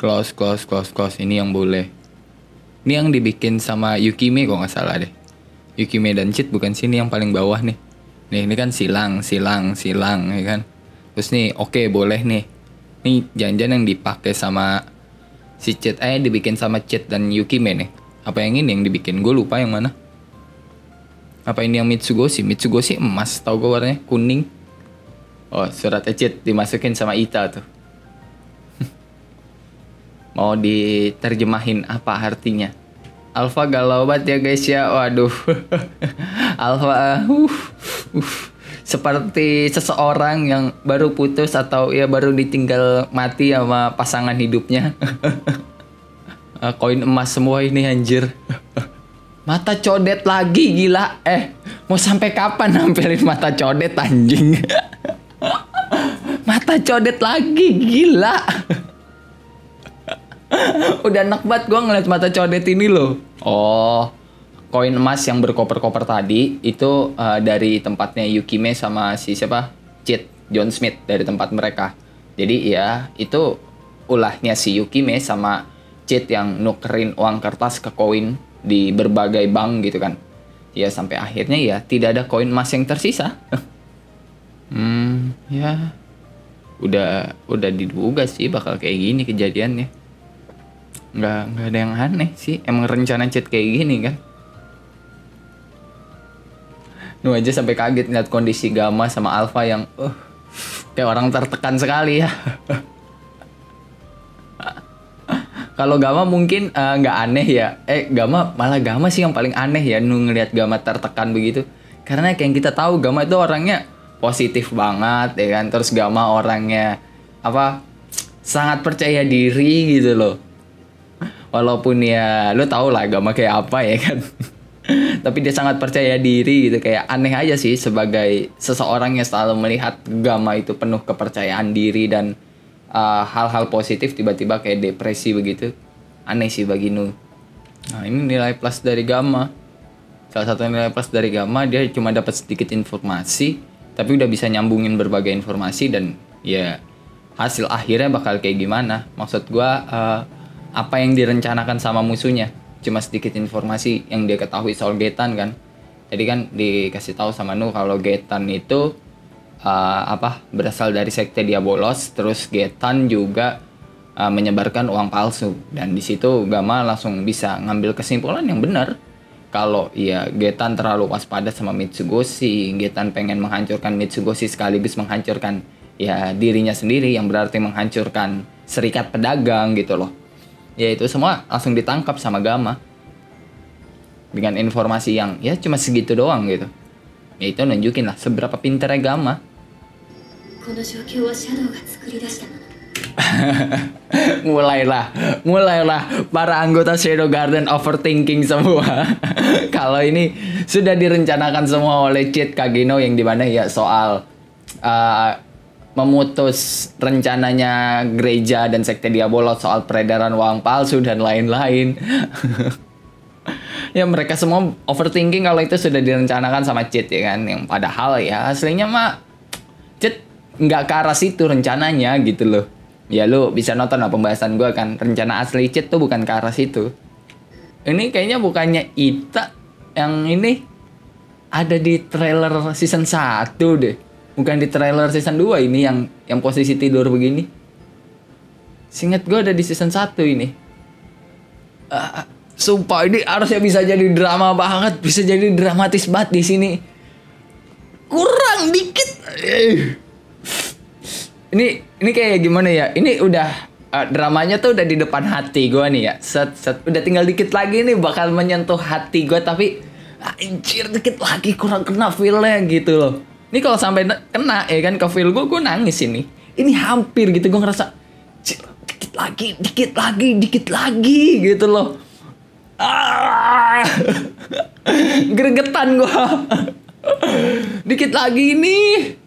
Close. Ini yang boleh. Ini yang dibikin sama Yukime kok nggak salah deh. Yukime dan Cheat bukan sini yang paling bawah nih. Nih ini kan silang ya kan. Terus nih oke, boleh nih. Nih jangan-jangan yang dipakai sama si Cheat dibikin sama Cheat dan Yukime nih. Apa yang ini yang dibikin? Gue lupa yang mana. Apa ini yang Mitsugoshi? Mitsugoshi emas, tau gue warnanya kuning. Oh, suratnya Cheat dimasukin sama Ita tuh. Mau diterjemahin apa artinya? Alpha galau banget ya guys ya. Waduh. Alpha seperti seseorang yang baru putus atau ya baru ditinggal mati sama pasangan hidupnya. Koin emas semua ini anjir. Mata codet lagi gila. Mau sampai kapan nampilin mata codet anjing? Mata codet lagi gila. Udah enak banget gue ngeliat mata codet ini loh. Oh, koin emas yang berkoper-koper tadi itu dari tempatnya Yukime sama si siapa? Cheat, John Smith, dari tempat mereka. Jadi ya itu ulahnya si Yukime sama Cheat yang nukerin uang kertas ke koin di berbagai bank gitu kan. Ya sampai akhirnya ya tidak ada koin emas yang tersisa. Ya udah diduga sih bakal kayak gini kejadiannya. Nggak ada yang aneh sih, emang rencana Cheat kayak gini kan. Nu aja sampai kaget ngeliat kondisi Gamma sama Alpha yang kayak orang tertekan sekali ya. Kalau Gamma mungkin nggak aneh ya. Gamma sih yang paling aneh ya ngeliat Gamma tertekan begitu. Karena kayak yang kita tahu Gamma itu orangnya positif banget ya kan. Terus Gamma orangnya sangat percaya diri gitu loh. Walaupun ya lu tau lah Gamma kayak apa ya kan. Tapi dia sangat percaya diri gitu. Kayak aneh aja sih sebagai seseorang yang selalu melihat Gamma itu penuh kepercayaan diri dan hal-hal positif tiba-tiba kayak depresi begitu. Aneh sih bagi Nu. Nah ini nilai plus dari Gamma. Salah satu nilai plus dari Gamma, dia cuma dapat sedikit informasi tapi udah bisa nyambungin berbagai informasi. Dan ya hasil akhirnya bakal kayak gimana. Maksud gua apa yang direncanakan sama musuhnya, cuma sedikit informasi yang dia ketahui soal Getan kan. Jadi kan dikasih tahu sama Nu kalau Getan itu berasal dari sekte Diabolos. Terus Getan juga menyebarkan uang palsu. Dan di situ Gamma langsung bisa ngambil kesimpulan yang benar kalau ya Getan terlalu waspada sama Mitsugoshi. Getan pengen menghancurkan Mitsugoshi sekaligus menghancurkan ya dirinya sendiri, yang berarti menghancurkan serikat pedagang gitu loh. Ya itu semua langsung ditangkap sama Gamma dengan informasi yang ya cuma segitu doang gitu. Ya itu nunjukin lah seberapa pintarnya Gamma. mulailah para anggota Shadow Garden overthinking semua. Kalau ini sudah direncanakan semua oleh Cheat Kageno, yang dimana ya soal memutus rencananya gereja dan sekte Diabolos soal peredaran uang palsu dan lain-lain. Ya mereka semua overthinking kalau itu sudah direncanakan sama Cheat ya kan. Yang padahal ya aslinya mah Cheat nggak ke arah situ rencananya gitu loh. Ya lu bisa nonton lah pembahasan gue kan. Rencana asli Cheat tuh bukan ke arah situ. Ini kayaknya bukannya Ita yang ini ada di trailer season 1 deh. Bukan di trailer season 2 ini yang posisi tidur begini. Seingat gue ada di season 1 ini. Sumpah ini harusnya bisa jadi drama banget, bisa jadi dramatis banget di sini. Kurang dikit. Ini kayak gimana ya? Ini udah dramanya tuh udah di depan hati gue nih ya. Udah tinggal dikit lagi nih bakal menyentuh hati gue, tapi anjir dikit lagi kurang kena feel-nya gitu loh. Ini kalau sampai kena ya kan ke feel gue nangis ini. Ini hampir gitu gue ngerasa dikit lagi gitu loh. Gregetan gue. Dikit lagi nih.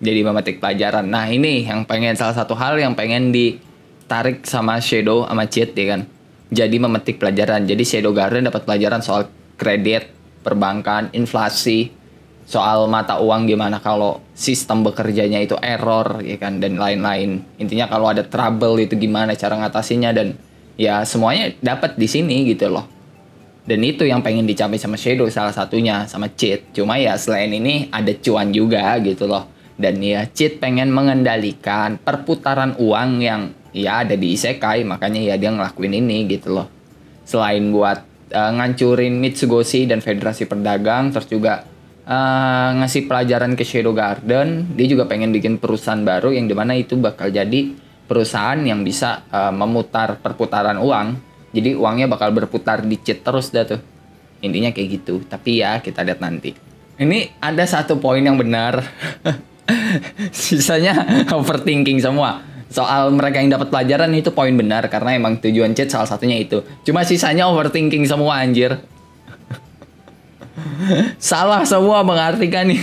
Jadi memetik pelajaran. Nah ini yang salah satu hal yang pengen ditarik sama Shadow sama Cheat ya kan. Jadi memetik pelajaran. Jadi Shadow Garden dapat pelajaran soal kredit, perbankan, inflasi, soal mata uang gimana kalau sistem bekerjanya itu error ya kan, dan lain-lain. Intinya kalau ada trouble itu gimana cara ngatasinnya, dan ya semuanya dapat di sini gitu loh. Dan itu yang pengen dicapai sama Shadow salah satunya, sama Cheat. Cuma ya selain ini ada cuan juga gitu loh. Dan ya Cheat pengen mengendalikan perputaran uang yang ya ada di isekai, makanya ya dia ngelakuin ini gitu loh. Selain buat ngancurin Mitsugoshi dan Federasi Perdagang, terus juga ngasih pelajaran ke Shadow Garden, dia juga pengen bikin perusahaan baru yang dimana itu bakal jadi perusahaan yang bisa memutar perputaran uang. Jadi uangnya bakal berputar di Cheat terus dah tuh. Intinya kayak gitu. Tapi ya kita lihat nanti. Ini ada satu poin yang benar. Sisanya overthinking semua. Soal mereka yang dapat pelajaran itu poin benar karena emang tujuan Cheat salah satunya itu. Cuma sisanya overthinking semua anjir. Salah semua mengartikan nih.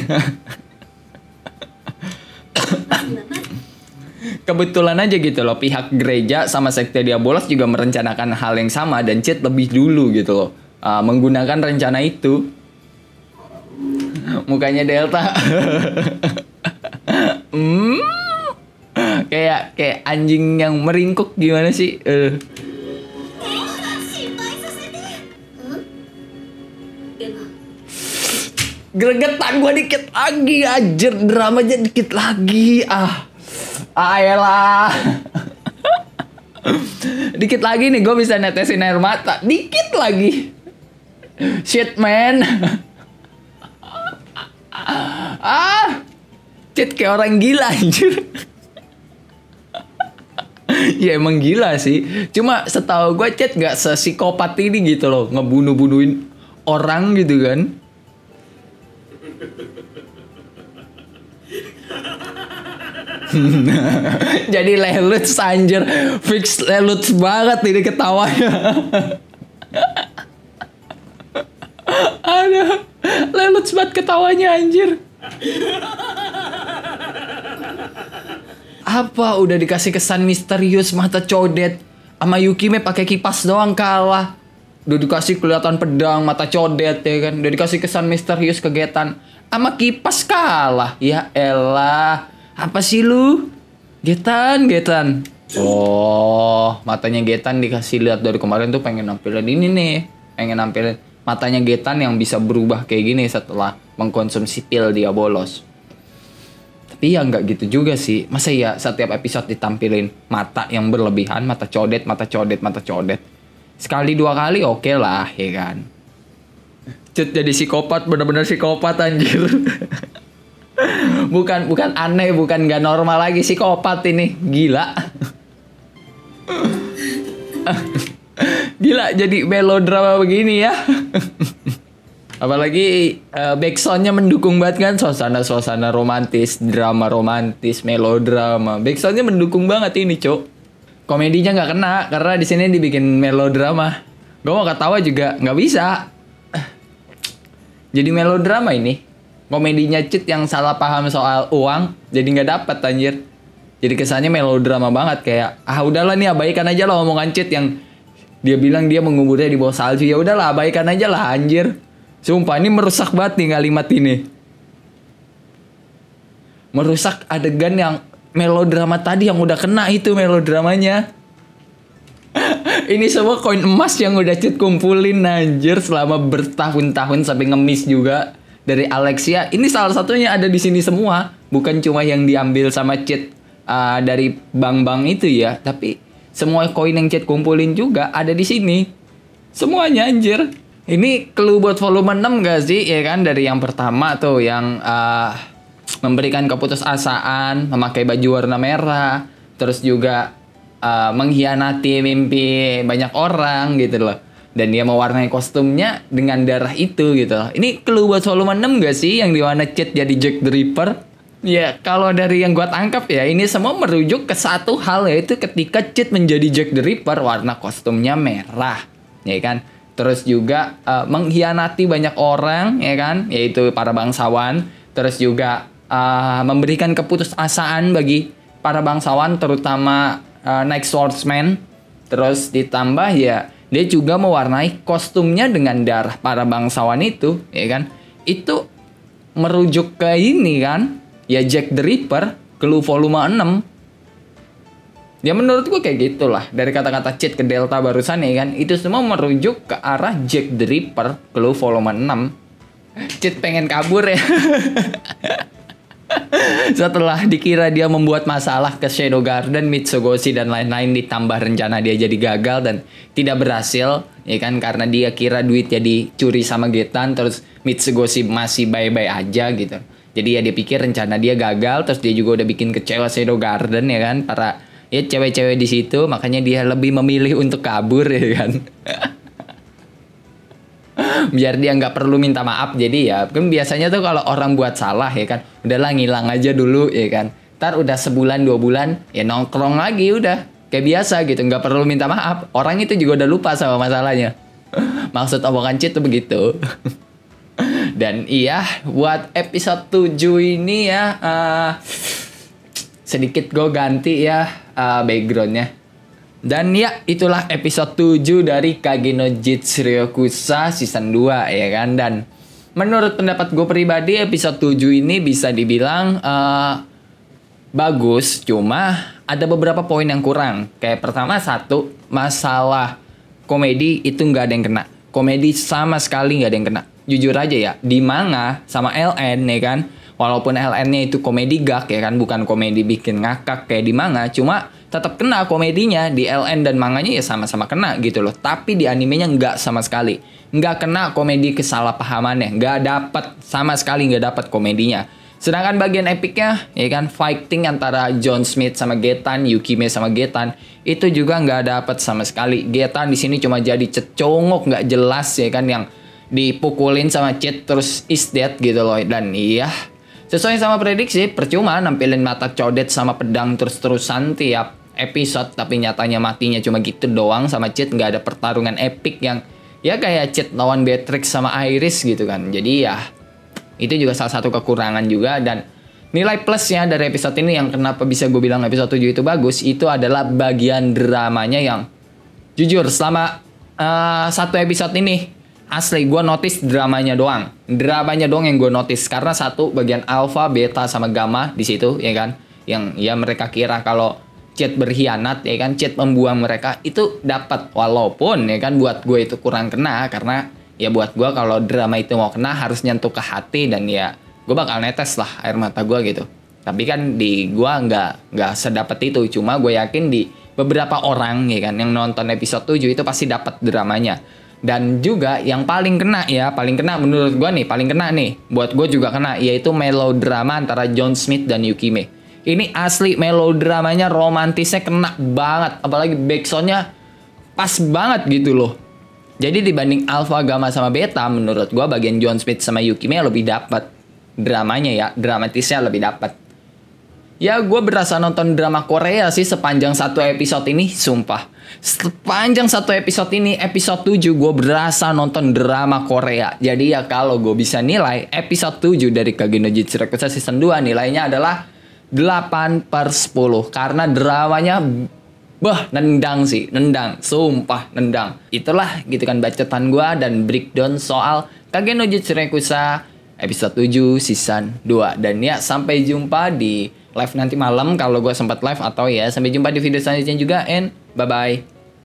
Kebetulan aja gitu loh, pihak gereja sama sekte Diabolos juga merencanakan hal yang sama dan Cheat lebih dulu gitu loh menggunakan rencana itu. Mukanya Delta. Kayak anjing yang meringkuk gimana sih? Gregetan gue dikit lagi anjir, dramanya dikit lagi. Ayolah. Dikit lagi nih gue bisa netesin air mata. Dikit lagi. Shit man. Cheat kayak orang gila anjir. Ya emang gila sih. Cuma setahu gue Cheat gak sesikopat ini gitu loh, ngebunuh-bunuhin orang gitu kan. Jadi leluts anjir. Fix leluts banget ini ketawanya. Aduh, leluts banget ketawanya anjir. Apa udah dikasih kesan misterius mata codet, sama Yukime pakai kipas doang kalah. Udah dikasih kelihatan pedang mata codet ya kan. Udah dikasih kesan misterius ke Getan, sama kipas kalah. Ya elah. Apa sih lu? Getan. Oh, matanya Getan dikasih lihat dari kemarin tuh pengen nampilin ini nih. Pengen nampilin matanya Getan yang bisa berubah kayak gini setelah mengkonsumsi pil Diabolos. Tapi ya nggak gitu juga sih. Masa ya setiap episode ditampilin mata yang berlebihan, mata codet. Sekali dua kali oke lah ya kan. Cut jadi psikopat, bener-bener psikopat anjir. Bukan aneh, bukan nggak normal lagi, psikopat ini, gila. Gila jadi melodrama begini ya. Apalagi backsoundnya mendukung banget kan, suasana romantis, drama romantis, melodrama. Backsoundnya mendukung banget ini, Cok. Komedinya nggak kena karena di sini dibikin melodrama. Gue mau ketawa juga nggak bisa. Jadi melodrama ini. Komedinya Cheat yang salah paham soal uang jadi nggak dapet anjir. Jadi kesannya melodrama banget, kayak udahlah nih abaikan aja lah omongan Cheat yang dia bilang dia menguburnya di bawah salju. Ya udahlah abaikan aja lah anjir. Sumpah ini merusak banget nih kalimat ini. Merusak adegan yang melodrama tadi yang udah kena itu melodramanya. Ini semua koin emas yang udah Cheat kumpulin anjir selama bertahun-tahun sampai ngemis juga. Dari Alexia, ini salah satunya ada di sini semua, bukan cuma yang diambil sama Cheat dari bank-bank itu ya, tapi semua koin yang Cheat kumpulin juga ada di sini, semuanya anjir. Ini clue buat volume 6 gak sih, ya kan? Dari yang pertama tuh yang memberikan keputusasaan, memakai baju warna merah, terus juga mengkhianati mimpi banyak orang gitu loh. Dan dia mewarnai kostumnya dengan darah itu gitu. Ini clue buat volume 6 gak sih? Yang dimana Cheat jadi Jack the Ripper. Ya kalau dari yang gue tangkap ya, ini semua merujuk ke satu hal, yaitu ketika Cheat menjadi Jack the Ripper, warna kostumnya merah, ya kan? Terus juga mengkhianati banyak orang, ya kan? Yaitu para bangsawan. Terus juga memberikan keputusasaan bagi para bangsawan, terutama Night Swordsman. Terus ditambah ya, dia juga mewarnai kostumnya dengan darah para bangsawan itu, ya kan? Itu merujuk ke ini kan. Ya Jack the Ripper, Clue volume 6. Ya menurut gue kayak gitulah. Dari kata-kata cheat ke Delta barusan ya kan, itu semua merujuk ke arah Jack the Ripper, Clue volume 6. Cheat pengen kabur ya. Setelah dikira dia membuat masalah ke Shadow Garden, Mitsugoshi dan lain-lain, ditambah rencana dia jadi gagal dan tidak berhasil, ya kan, karena dia kira duitnya dicuri sama Getan, terus Mitsugoshi masih bye-bye aja gitu. Jadi ya dia pikir rencana dia gagal, terus dia juga udah bikin kecewa Shadow Garden ya kan, para ya cewek-cewek di situ, makanya dia lebih memilih untuk kabur ya kan. Biar dia nggak perlu minta maaf. Jadi ya kan biasanya tuh kalau orang buat salah ya kan, udahlah ngilang aja dulu ya kan, ntar udah sebulan 2 bulan ya nongkrong lagi, udah kayak biasa gitu, nggak perlu minta maaf, orang itu juga udah lupa sama masalahnya. Maksud omongan cheat tuh begitu. Dan iya, buat episode 7 ini ya sedikit gue ganti ya backgroundnya. Dan ya, itulah episode 7 dari Kage no Jitsu Ryokusa season 2 ya kan. Dan menurut pendapat gue pribadi, episode 7 ini bisa dibilang bagus, cuma ada beberapa poin yang kurang. Kayak pertama, satu, masalah komedi itu nggak ada yang kena. Komedi sama sekali nggak ada yang kena. Jujur aja ya, di manga sama LN ya kan, walaupun LN-nya itu komedi gak ya kan, bukan komedi bikin ngakak kayak di manga, cuma tetap kena komedinya. Di LN dan manganya ya sama-sama kena gitu loh. Tapi di animenya nggak sama sekali. Nggak kena komedi kesalahpahamannya. Nggak dapet sama sekali, nggak dapet komedinya. Sedangkan bagian epicnya ya kan, fighting antara John Smith sama Getan, Yukime sama Getan, itu juga nggak dapet sama sekali. Getan di sini cuma jadi cecongok nggak jelas ya kan, yang dipukulin sama Cheat terus is dead gitu loh. Dan iya, sesuai sama prediksi, percuma nampilin mata codet sama pedang terus-terusan tiap episode, tapi nyatanya matinya cuma gitu doang sama Cheat. Nggak ada pertarungan epic yang ya kayak Cheat lawan Beatrix sama Iris gitu kan. Jadi ya itu juga salah satu kekurangan juga. Dan nilai plusnya dari episode ini, yang kenapa bisa gue bilang episode 7 itu bagus, itu adalah bagian dramanya yang jujur selama satu episode ini asli gue notice dramanya doang yang gue notice. Karena satu, bagian alpha, beta sama gamma di situ ya kan, yang ya mereka kira kalau Cheat berkhianat ya kan, Cheat membuang mereka, itu dapat. Walaupun ya kan buat gue itu kurang kena, karena ya buat gue kalau drama itu mau kena harus nyentuh ke hati, dan ya gue bakal netes lah air mata gue gitu. Tapi kan di gue nggak sedapat itu. Cuma gue yakin di beberapa orang ya kan yang nonton episode 7 itu pasti dapat dramanya. Dan juga yang paling kena menurut gue nih, paling kena nih, buat gue juga kena, yaitu melodrama antara John Smith dan Yukime. Ini asli melodramanya, romantisnya kena banget, apalagi backsoundnya pas banget gitu loh. Jadi dibanding Alpha, Gamma sama Beta, menurut gue bagian John Smith sama Yukime lebih dapat dramanya ya, dramatisnya lebih dapat. Ya gue berasa nonton drama Korea sih sepanjang satu episode ini, sumpah. Sepanjang satu episode ini, episode 7 gue berasa nonton drama Korea. Jadi ya kalau gue bisa nilai episode 7 dari Kage no Jitsu Ryokusa season 2, nilainya adalah 8/10. Karena dramanya nendang sih, nendang, sumpah nendang. Itulah gitu kan bacotan gue dan breakdown soal Kage no Jitsu Ryokusa episode 7 season 2. Dan ya sampai jumpa di live nanti malam kalau gue sempat live, atau ya sampai jumpa di video selanjutnya juga, and bye bye.